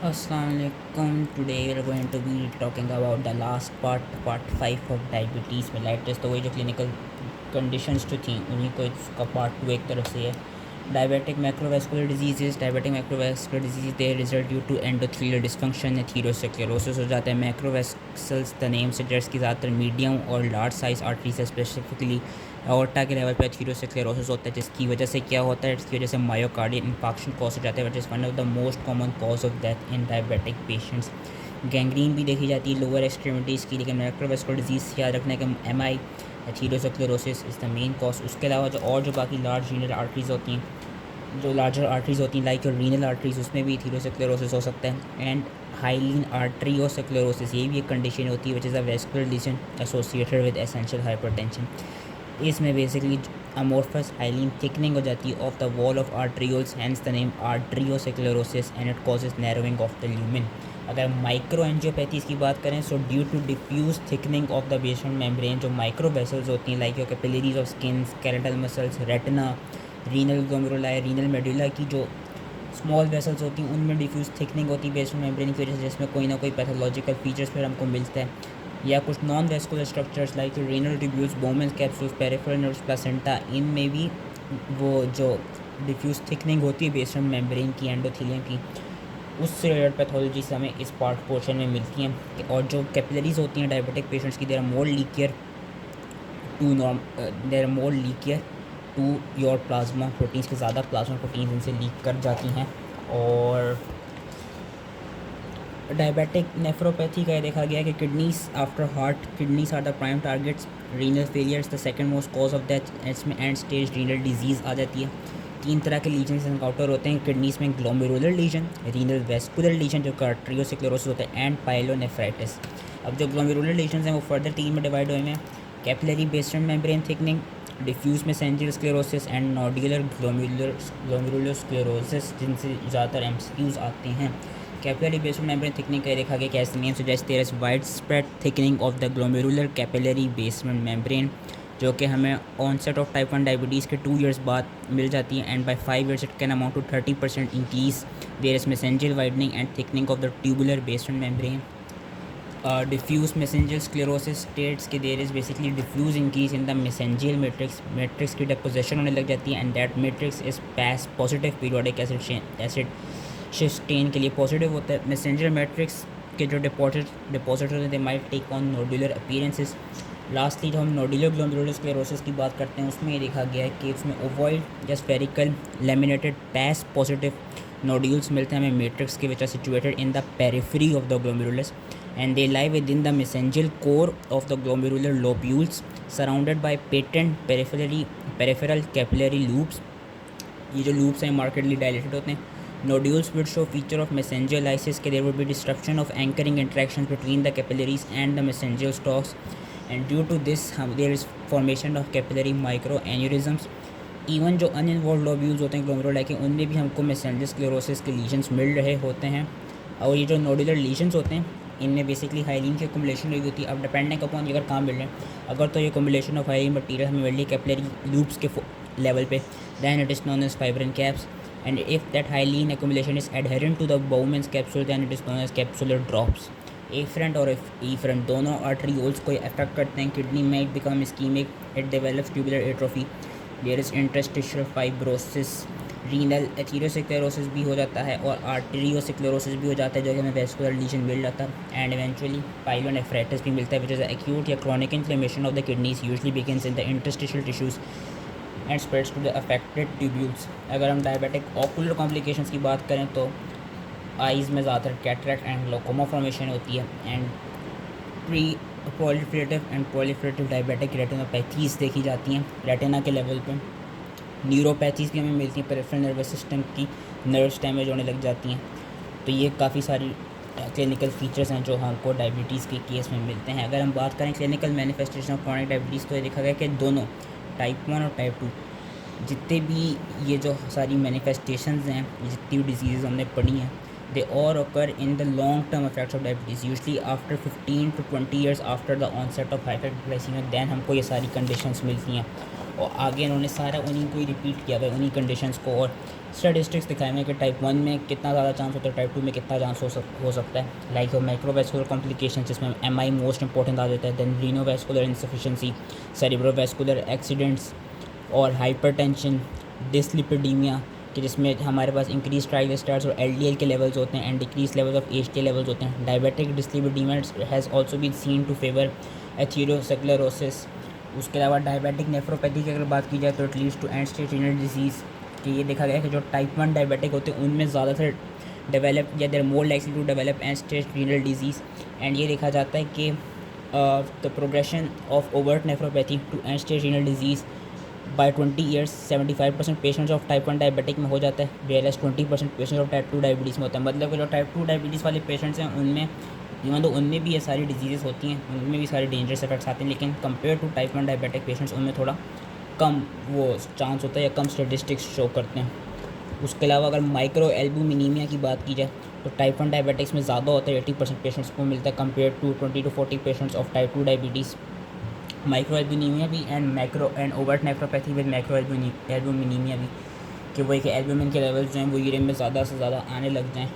Assalamualaikum. Today we are going to be talking about the last part 5 of diabetes में lights. तो वही जो clinical conditions जो थी उन्हीं को इसका पार्ट 2 एक तरफ से है। Diabetic macrovascular disease, diabetic macrovascular disease they result due to endothelial dysfunction, atherosclerosis हो जाता है। मैक्रोवैस्कुल्स द नेम सजेस्ट की ज़्यादातर मीडियम और large size arteries specifically aorta के लेवल पर एथीरोस्क्लेरोसिस होता है, जिसकी वजह से क्या होता है, इसकी वजह से मायोकार्डियल इंफार्क्शन कॉज हो जाता है, which is one of the most common cause of death in diabetic patients. Gangrene भी देखी जाती है लोअर एक्सट्रीमिटीज़ की, लेकिन मैक्रोवैस्कुलर डिजीज़ याद रखने के MI atherosclerosis is the main cause. उसके अलावा जो बाकी लार्ज रीनल आर्टरीज होती हैं, जो लार्जर आर्टरीज होती हैं लाइक योर रीनल आर्टरीज, उसमें भी एथीरोस्क्लेरोसिस हो सकता है। एंड हाइलीन आर्टरियोस्क्लेरोसिस, ये भी एक कंडीशन होती है which is a vascular lesion associated with essential hypertension. इसमें बेसिकली अमोर्फस हाइलीन थिकनिंग हो जाती है of the wall of arterioles, hence the name arteriosclerosis and it causes narrowing of the lumen. अगर माइक्रो एंजियोपैथीज़ की बात करें, so due to diffuse thickening of the basement membrane, जो micro vessels होती हैं like your capillaries of skin, skeletal muscles, retina, renal glomeruli, renal medulla की जो small vessels होती हैं उनमें डिफ्यूज थिकनिंग होती है बेसमेंट मेम्ब्रेन की वजह से, जिसमें कोई ना कोई पैथोलॉजिकल फीचर्स फिर हमको मिलता है। या कुछ non vascular structures like renal tubules, बोमेंस capsules, peripheral nerves, placenta, इनमें भी वो जो डिफ्यूज थिकनिंग होती है बेसमेंट मेम्ब्रेन की एंडोथेलियम की, उससे रिलेटेड पैथोलॉजी से हमें इस पार्ट पोर्शन में मिलती हैं। और जो कैपिलरीज होती हैं डायबिटिक पेशेंट्स की, there are more leakier to your plasma proteins के, ज़्यादा प्लाज्मा प्रोटीन्स इनसे लीक कर जाती हैं। और डायबिटिक नेफ्रोपैथी का ये देखा गया है कि kidneys after heart, kidneys are the prime targets, renal failures the second most cause of death, इसमें एंड स्टेज रीनल डिजीज़ आ जाती है। 3 तरह के लीजन्स इनकाउंटर होते हैं किडनीज में, glomerular lesion, renal vascular lesion जो आर्टरियोस्क्लेरोसिस होता है, एंड पाइलोनेफ्राइटिस। अब जो ग्लोमेरुलर लीजन्स हैं वो फर्दर 3 में डिवाइड हुए हैं: capillary basement membrane thickening, diffuse mesangial sclerosis and nodular glomerular sclerosis, जिनसे ज़्यादातर एमसीक्यूज आते हैं। कैपिलरी बेसमेंट मेम्ब्रेन थिकनिंग का देखा गया कि as the name suggest there is wide spread thickening of the glomerular capillary basement membrane, जो कि हमें ऑनसेट ऑफ टाइप 1 डायबिटीज़ के 2 ईयर्स बाद मिल जाती है, and by 5 years it can amount to 30% increase. There is mesangial widening and thickening of the tubular basement membrane. Diffuse mesangial sclerosis states के there is basically diffuse increase in the mesangial matrix की deposition होने लग जाती है, and that matrix is PAS positive periodic acid शिस्टेन के लिए positive होता है। मैसेंजर मैट्रिक्स के जो डिपॉजिट होते हैं they might take on nodular appearances. Lastly जो हम नोडुलर ग्लोमेरुलर स्क्लेरोसिस की बात करते हैं, उसमें ये देखा गया है कि उसमें ओवॉइड या spherical laminated PAS positive nodules मिलते हैं हमें मैट्रिक्स के, which are situated in the periphery of the glomerulus, and they lie within the mesangial core of the glomerular lobules, surrounded by patent peripheral capillary loops। ये जो loops हैं markedly dilated होते हैं। nodules would show feature of mesangial lysis के there would be disruption of anchoring interactions between the capillaries and the mesangial stalks, and due to this there is formation of capillary microaneurysms। Even जो uninvolved lobules होते हैं glomeruli के, उनमें भी हमको messenger sclerosis के lesions मिल रहे होते हैं। और ये जो नोडुलर लीजन्स होते हैं इनमें बेसिकली हाइलीन की अकोमोडेशन हुई होती है। अब डिपेंडिंग अपॉन अगर कहाँ मिल रहे हैं, अगर तो ये अकोमोडेशन ऑफ हाइलीन मटीरियल हमें मिल रही है कैपिलरी लूप्स के लेवल पे, then it is known as fibrin caps, and if that hyaline accommodation is adherent to the Bowman's capsule then it is known as capsular drops. Afferent और efferent दोनों arterioles को affect करते हैं। Kidney में it become ischaemic, it develops tubular atrophy, there is interstitial fibrosis, renal atherosclerosis भी हो जाता है और आर्टेरियोस्क्लेरोसिस भी हो जाता है, जो कि हमें वेस्कुलर लीजन मिल जाता है, एंड इवेंचुअली पाइलोनेफ्राइटिस भी मिलता है, विच इज़ एक्यूट या chronic inflammation of the kidneys usually begins in the interstitial tissues and spreads to the affected tubules. अगर हम डायबिटिक ऑकुलर कॉम्प्लिकेशंस की बात करें तो आइज़ में ज़्यादातर कैटरेक्ट एंड ग्लाउकोमा फॉर्मेशन होती है, and pre proliferative and proliferative diabetic retinopathies देखी जाती हैं रेटिना के लेवल पे। न्यूरोपैथीज़ भी हमें मिलती हैं, पेरिफेरल नर्वस सिस्टम की नर्व्स डैमेज होने लग जाती हैं। तो ये काफ़ी सारी क्लिनिकल फीचर्स हैं जो हमको डायबिटीज़ के केस में मिलते हैं। अगर हम बात करें clinical manifestation of chronic diabetes, तो ये देखा गया कि दोनों टाइप 1 और टाइप 2 जितने भी ये जो सारी मैनिफेस्टेशंस हैं, जितनी भी डिजीज़ हमने पढ़ी हैं, they all occur in the long term effects of diabetes usually after 15 to 20 years after the onset of hyperglycemia, then हमको ये सारी कंडीशंस मिलती हैं। और आगे इन्होंने सारा उन्हीं को ही रिपीट किया हुआ है, उन्हीं कंडीशंस को, और स्टैटिस्टिक्स दिखाए हैं कि टाइप 1 में कितना ज़्यादा चांस होता है, टाइप 2 में कितना चांस हो सकता है। लाइक माइक्रोवैस्कुलर कॉम्प्लिकेशन जिसमें MI मोस्ट इंपॉर्टेंट आ जाता है, then renovascular insufficiency, cerebrovascular accidents और हाइपरटेंशन, डिसलिपिडीमिया कि जिसमें हमारे पास इंक्रीज ट्राइग्लिसराइड्स और LDL के लेवल्स होते हैं and decrease levels of HDL levels होते हैं। Diabetic dyslipidemia has also been seen to favour atherosclerosis. उसके अलावा डायबिटिक नेफ्रोपैथी की अगर बात की जाए तो it leads to end stage renal disease कि ये देखा गया है कि जो टाइप 1 डायबिटिक होते हैं उनमें ज़्यादातर डेवलप या they're more likely to develop end stage renal disease. And ये देखा जाता है कि the progression of overt nephropathy to end stage renal disease by 20 years 75% patients of type 1 diabetic में हो जाता है, whereas 20% patients of type 2 diabetes में होता है। मतलब कि जो टाइप 2 डायबिटीज़ वाले पेशेंट्स हैं उनमें इवन तो उनमें भी ये सारी डिजीज़ होती हैं, उनमें भी सारे डेंजरस इफेक्ट्स आते हैं, लेकिन compare to type 1 diabetic patients उनमें थोड़ा कम वो चांस होता है या कम स्टेटिस्टिक्स शो करते हैं। उसके अलावा अगर माइक्रो एल्बुमिनीमिया की बात की जाए तो टाइप 1 डायबिटिक्स में ज़्यादा होता है, 80% पेशेंट्स को मिलता है compare to 20 to 40 patients of type 2 diabetes. Micro albuminemia भी and overt nephropathy with micro albuminemia भी कि वो एक एल्बुमिन के लेवल्स जो हैं वो यूरिन में ज़्यादा से ज़्यादा आने लग जाएँ।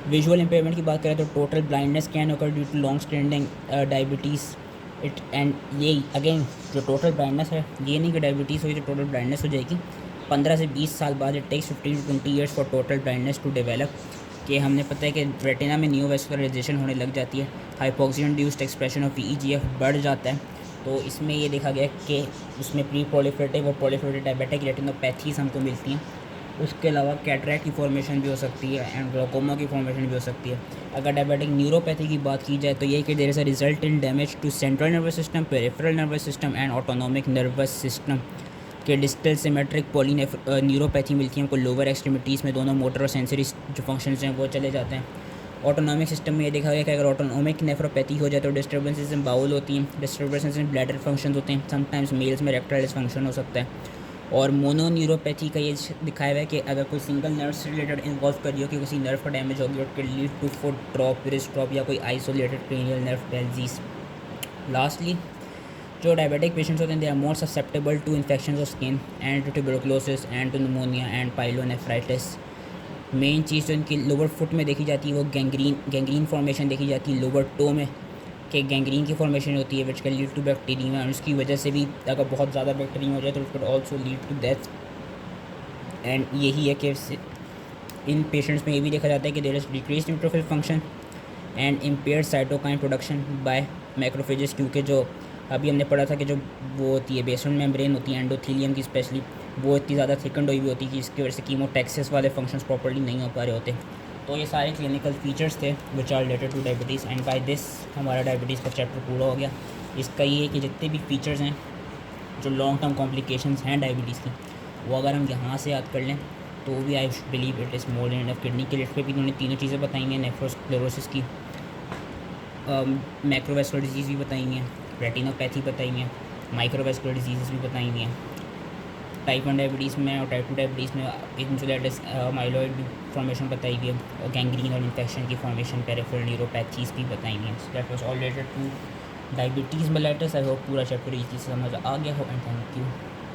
विजुअल इम्पेयरमेंट की बात करें तो total blindness can occur due to long standing diabetes it and ये अगेन जो टोटल ब्लाइंडनेस है ये नहीं कि डायबिटीज़ होगी तो टोटल ब्लाइंडनेस हो जाएगी। 15 से 20 साल बाद it takes 15 to 20 years for total blindness to develop. कि हमने पता है कि रेटिना में न्यूवैस्कुलराइजेशन होने लग जाती है, hypoxia induced expression of VEGF बढ़ जाता है। तो इसमें ये देखा गया कि उसमें प्री प्रोलिफरेटिव और प्रोलिफरेटिव डायबिटिक रेटिनोपैथीज हमको मिलती हैं। उसके अलावा कैटरैक्ट की फॉर्मेशन भी हो सकती है एंड ग्लाकोमा की फॉर्मेशन भी हो सकती है। अगर डायबिटिक न्यूरोपैथी की बात की जाए तो ये कि there is a result in damage to central nervous system, peripheral nervous system and autonomic nervous system के डिस्टल सिमेट्रिक न्यूरोपैथी मिलती है हमको लोअर एक्सट्रीमिटीज़ में, दोनों मोटर और सेंसरी जो फंक्शंस हैं वो चले जाते हैं। ऑटोनॉमिक सिस्टम में ये देखा गया कि अगर ऑटोनॉमिक नेफ्रोपैथी हो जाए तो डिस्टर्बेंसेस इन बाउल होती हैं, डिस्टर्बेंसेस इन ब्लैडर फंक्शन होते हैं, समटाइम्स मेल्स में इरेक्टाइल डिसफंक्शन हो सकता है। और मोनोन्यूरोपैथी का ये दिखाया हुआ है कि अगर कोई सिंगल नर्व से रिलेटेड इन्वॉल्व करी हो कि किसी नर्व का डैमेज हो गया it can lead to foot drop, wrist drop या कोई isolated cranial nerve palsies. Lastly जो डायबिटिक पेशेंट्स होते हैं they are more susceptible to infection of skin and to tuberculosis and to pneumonia and pyelonephritis. Main चीज़ जो इनकी lower foot में देखी जाती है वो गैंग्रीन फॉर्मेशन देखी जाती है लोअर टो में, कि गैंग्रीन की फॉर्मेशन होती है which can lead to bacteria और उसकी वजह से भी अगर बहुत ज़्यादा बैक्टीरिया हो जाए तो it can also lead to death. And यही है कि इन पेशेंट्स में ये भी देखा जाता है कि there is decrease neutrophil function and impaired cytokine production by macrophages, क्योंकि जो अभी हमने पढ़ा था कि जो वो होती है बेसमेंट मेम्ब्रेन होती है एंडोथीलियम की स्पेशली, वो इतनी ज़्यादा थिकंड हुई हुई होती है कि इसकी वजह से कीमोटैक्सिस वाले फंक्शंस प्रॉपर्ली नहीं हो पा रहे होते। तो ये सारे क्लिनिकल फीचर्स थे which are related to diabetes and by this हमारा डायबिटीज़ का चैप्टर पूरा हो गया। इसका ये है कि जितने भी फीचर्स हैं जो लॉन्ग टर्म कॉम्प्लिकेशंस हैं डायबिटीज़ की वो अगर हम यहाँ से याद कर लें तो भी I believe it is more than enough. Kidney के लिस्ट पे भी इन्होंने तीनों चीज़ें बताई हैं, नेफ्रोस्क्लेरोसिस की, मैक्रोवैस्कुलर डिजीज़ भी बताई हैं, रेटिनोपैथी बताई हैं, माइक्रोवैस्कुलर डिजीज़ भी बताई हैं। टाइप 1 डायबिटीज़ में और टाइप 2 डायबिटीज़ में इंसुलेटिस माइलॉइड फॉर्मेशन बताई गई है और गैंग्रीन और इन्फेक्शन की फॉर्मेशन, पेरिफेरल न्यूरोपैथीज भी बताई हैं। So that was all related to diabetes mellitus. I hope पूरा चैप्टर इजी से समझ आ गया हो एंड थैंक यू।